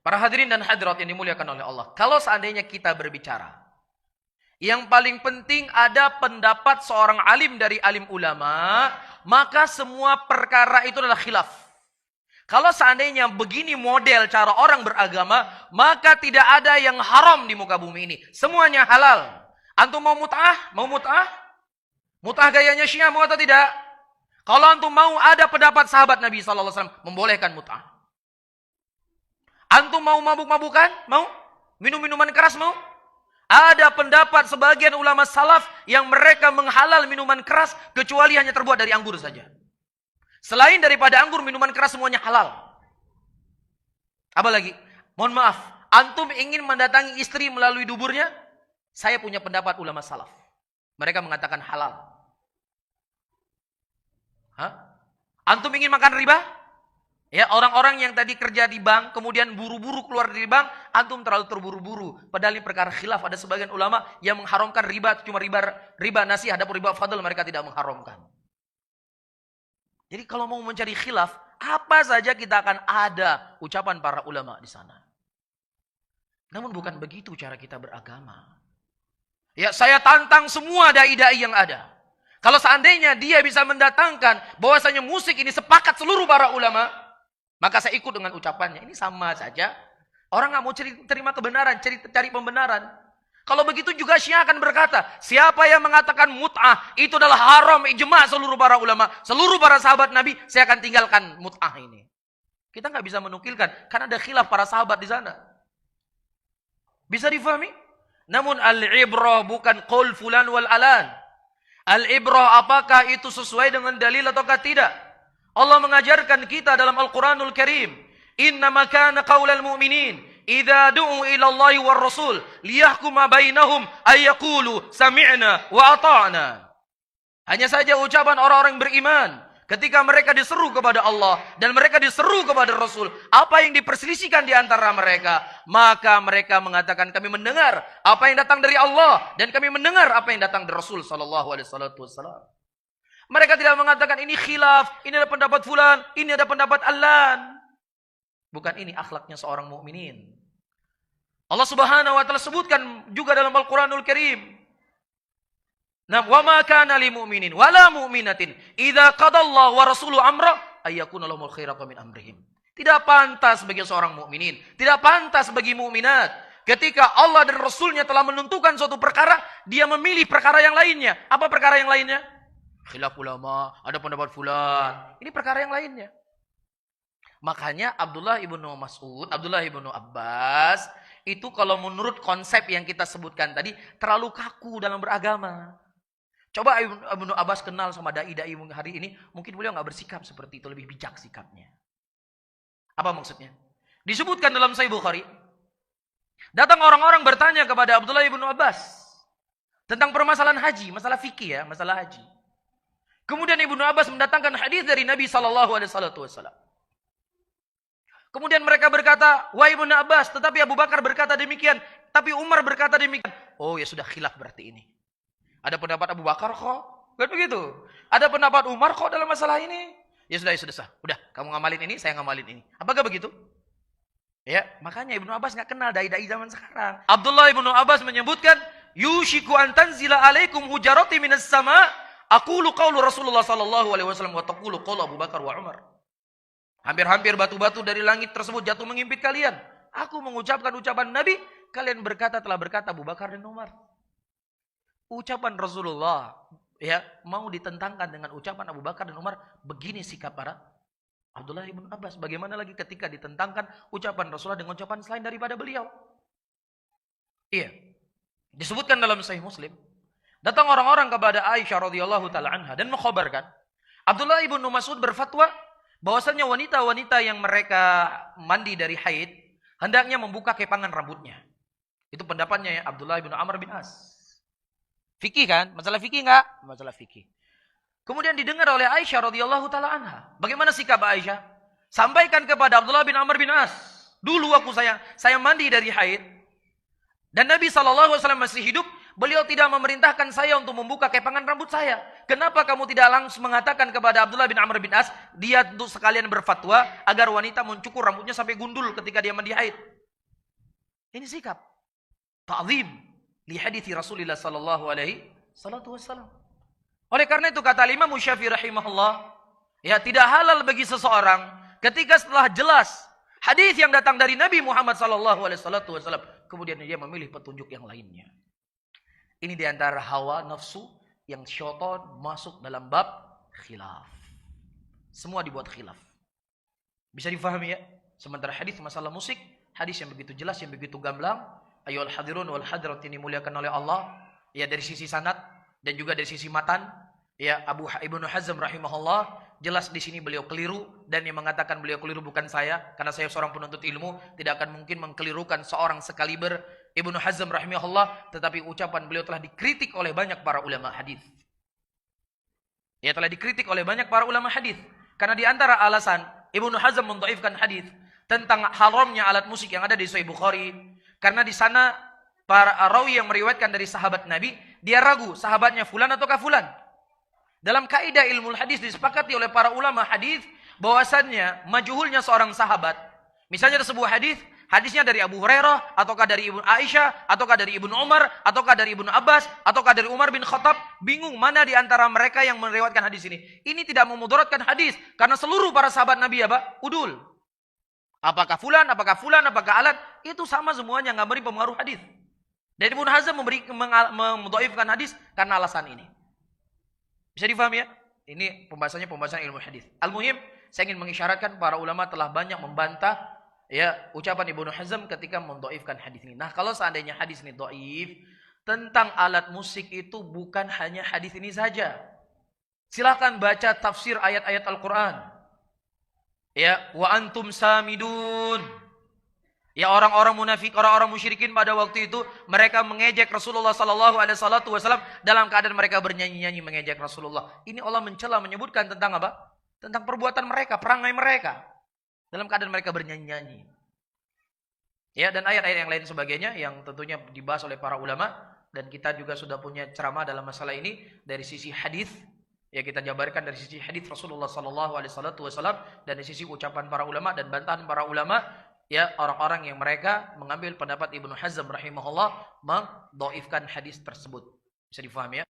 Para hadirin dan hadirat yang dimuliakan oleh Allah. Kalau seandainya kita berbicara, yang paling penting ada pendapat seorang alim dari alim ulama, maka semua perkara itu adalah khilaf. Kalau seandainya begini model cara orang beragama, maka tidak ada yang haram di muka bumi ini. Semuanya halal. Antum mau mut'ah? Mau mut'ah? Mut'ah gayanya Syiah mau atau tidak? Kalau antum mau, ada pendapat sahabat Nabi SAW membolehkan mut'ah. Antum mau mabuk-mabukan? Mau? Minum-minuman keras mau? Ada pendapat sebagian ulama salaf yang mereka menghalal minuman keras kecuali hanya terbuat dari anggur saja. Selain daripada anggur, minuman keras semuanya halal. Apa lagi? Mohon maaf, antum ingin mendatangi istri melalui duburnya? Saya punya pendapat ulama salaf. Mereka mengatakan halal. Hah? Antum ingin makan riba? Ya, orang-orang yang tadi kerja di bank, kemudian buru-buru keluar dari bank, antum terlalu terburu-buru. Padahal ini perkara khilaf. Ada sebagian ulama yang mengharamkan riba, cuma riba nasi, adapun riba fadl mereka tidak mengharamkan. Jadi kalau mau mencari khilaf, apa saja kita akan ada ucapan para ulama di sana. Namun bukan begitu cara kita beragama. Ya, saya tantang semua dai-dai yang ada. Kalau seandainya dia bisa mendatangkan bahwasanya musik ini sepakat seluruh para ulama, maka saya ikut dengan ucapannya. Ini sama saja. Orang nggak mau terima kebenaran, cari pembenaran. Kalau begitu juga Syiah akan berkata, siapa yang mengatakan mut'ah itu adalah haram, ijma' seluruh para ulama, seluruh para sahabat Nabi, saya akan tinggalkan mut'ah ini. Kita nggak bisa menukilkan, karena ada khilaf para sahabat di sana. Bisa difahami? Namun al-ibrah bukan qaul fulan wal alan. Al-ibrah apakah itu sesuai dengan dalil ataukah tidak? Allah mengajarkan kita dalam Al-Quranul Karim, innama kana qaulal mu'minin idza du'u ila Allahi war Rasul liyahkuma bainahum ay yaqulu sami'na wa ata'na. Hanya saja ucapan orang-orang beriman ketika mereka diseru kepada Allah dan mereka diseru kepada Rasul, apa yang diperselisihkan di antara mereka, maka mereka mengatakan kami mendengar apa yang datang dari Allah dan kami mendengar apa yang datang dari Rasul sallallahu alaihi wasallam. Mereka tidak mengatakan ini khilaf, ini ada pendapat fulan, ini ada pendapat allan. Bukan ini akhlaknya seorang mukminin. Allah Subhanahu wa taala sebutkan juga dalam Al-Qur'anul Karim. Nah, wa ma kana lil mu'minin wala mu'minatin idza qadallahu wa rasuluhu amra ay yakuna lahumul khiyaratu min amrihim. Tidak pantas bagi seorang mukminin, tidak pantas bagi mukminat ketika Allah dan Rasulnya telah menentukan suatu perkara, dia memilih perkara yang lainnya. Apa perkara yang lainnya? Khilaf ulama, ada pendapat fulan. Ini perkara yang lainnya. Makanya Abdullah ibnu Mas'ud, Abdullah ibnu Abbas, itu kalau menurut konsep yang kita sebutkan tadi, terlalu kaku dalam beragama. Coba ibnu Abbas kenal sama dai-dai hari ini, mungkin beliau nggak bersikap seperti itu, lebih bijak sikapnya. Apa maksudnya? Disebutkan dalam Sahih Bukhari, datang orang-orang bertanya kepada Abdullah ibnu Abbas tentang permasalahan haji, masalah fikih ya, masalah haji. Kemudian Ibnu Abbas mendatangkan hadis dari Nabi SAW. Kemudian mereka berkata, wahai Ibnu Abbas, tetapi Abu Bakar berkata demikian, tapi Umar berkata demikian. Oh ya sudah, khilaf berarti ini. Ada pendapat Abu Bakar kok, kan begitu. Ada pendapat Umar kok dalam masalah ini. Ya sudah, udah kamu ngamalin ini, saya ngamalin ini. Apakah begitu? Ya, makanya Ibnu Abbas nggak kenal dai-dai zaman sekarang. Abdullah Ibnu Abbas menyebutkan, yushiku an tanzila alaikum hujarati minas sama. Aqulu qaulu Rasulullah sallallahu alaihi wasallam wa taqulu qaulu Abu Bakar wa Umar. Hampir-hampir batu-batu dari langit tersebut jatuh mengimpit kalian. Aku mengucapkan ucapan Nabi, kalian telah berkata Abu Bakar dan Umar. Ucapan Rasulullah ya mau ditentangkan dengan ucapan Abu Bakar dan Umar, begini sikap para Abdullah ibn Abbas. Bagaimana lagi ketika ditentangkan ucapan Rasulullah dengan ucapan selain daripada beliau? Iya. Disebutkan dalam Sahih Muslim, datang orang-orang kepada Aisyah radhiyallahu taala anha dan mengkhabarkan, Abdullah ibnu Mas'ud berfatwa bahwasanya wanita-wanita yang mereka mandi dari haid hendaknya membuka kepangan rambutnya. Itu pendapatnya ya Abdullah ibnu Amr bin As. Fikih kan? Masalah fikih enggak? Masalah fikih. Kemudian didengar oleh Aisyah radhiyallahu taala anha. Bagaimana sikap Aisyah? Sampaikan kepada Abdullah bin Amr bin As. Dulu saya mandi dari haid dan Nabi SAW masih hidup. Beliau tidak memerintahkan saya untuk membuka kepangan rambut saya. Kenapa kamu tidak langsung mengatakan kepada Abdullah bin Amr bin As, dia untuk sekalian berfatwa agar wanita mencukur rambutnya sampai gundul ketika dia mandi haid? Ini sikap ta'zim li hadithi Rasulullah sallallahu alaihi wasallam. Oleh karena itu kata Imam Syafi'i rahimahullah, ya tidak halal bagi seseorang ketika setelah jelas hadis yang datang dari Nabi Muhammad sallallahu alaihi wasallam kemudian dia memilih petunjuk yang lainnya. Ini diantara hawa nafsu yang syaitan masuk dalam bab khilaf. Semua dibuat khilaf. Bisa difahami ya? Sementara hadis masalah musik, hadis yang begitu jelas, yang begitu gamblang, ayyuhal hadirun wal hadirat ini dimuliakan oleh Allah, ya dari sisi sanad dan juga dari sisi matan, ya Ibnu Hazm rahimahullah jelas di sini beliau keliru, dan yang mengatakan beliau keliru bukan saya, karena saya seorang penuntut ilmu, tidak akan mungkin mengkelirukan seorang sekaliber Ibnu Hazm rahimahullah, tetapi ucapan beliau telah dikritik oleh banyak para ulama hadis. Ya telah dikritik oleh banyak para ulama hadis, karena di antara alasan Ibnu Hazm mendhaifkan hadis tentang haramnya alat musik yang ada di Sahih Bukhari, karena di sana para rawi yang meriwayatkan dari sahabat Nabi, dia ragu sahabatnya fulan ataukah fulan. Dalam kaidah ilmu hadis disepakati oleh para ulama hadis bahwasannya majhulnya seorang sahabat, misalnya ada sebuah hadis, hadisnya dari Abu Hurairah, ataukah dari Ibnu Aisyah, ataukah dari Ibnu Umar, ataukah dari Ibnu Abbas, ataukah dari Umar bin Khattab, bingung mana di antara mereka yang meriwayatkan hadis ini. Ini tidak memudaratkan hadis, karena seluruh para sahabat Nabi apa? Udul. Apakah fulan, apakah alat, itu sama semuanya, nggak beri pengaruh hadis. Dan Ibnu Hazm mendhaifkan hadis karena alasan ini. Bisa difahami ya? Ini pembahasan ilmu hadis. Al-muhim, saya ingin mengisyaratkan para ulama telah banyak membantah ya ucapan Ibnu Hazm ketika mendhaifkan hadis ini. Nah, kalau seandainya hadis ini dhaif, tentang alat musik itu bukan hanya hadis ini saja. Silakan baca tafsir ayat-ayat Al-Qur'an. Ya, wa antum samidun. Ya, orang-orang munafik, orang-orang musyrikin pada waktu itu mereka mengejek Rasulullah sallallahu alaihi wasallam dalam keadaan mereka bernyanyi-nyanyi mengejek Rasulullah. Ini Allah mencela, menyebutkan tentang apa? Tentang perbuatan mereka, perangai mereka dalam keadaan mereka bernyanyi-nyanyi. Ya, dan ayat-ayat yang lain sebagainya yang tentunya dibahas oleh para ulama, dan kita juga sudah punya ceramah dalam masalah ini dari sisi hadis. Ya, kita jabarkan dari sisi hadis Rasulullah sallallahu alaihi wasallam dan dari sisi ucapan para ulama dan bantahan para ulama, ya orang-orang yang mereka mengambil pendapat Ibnu Hazm rahimahullah mendhaifkan hadis tersebut. Bisa difahami ya?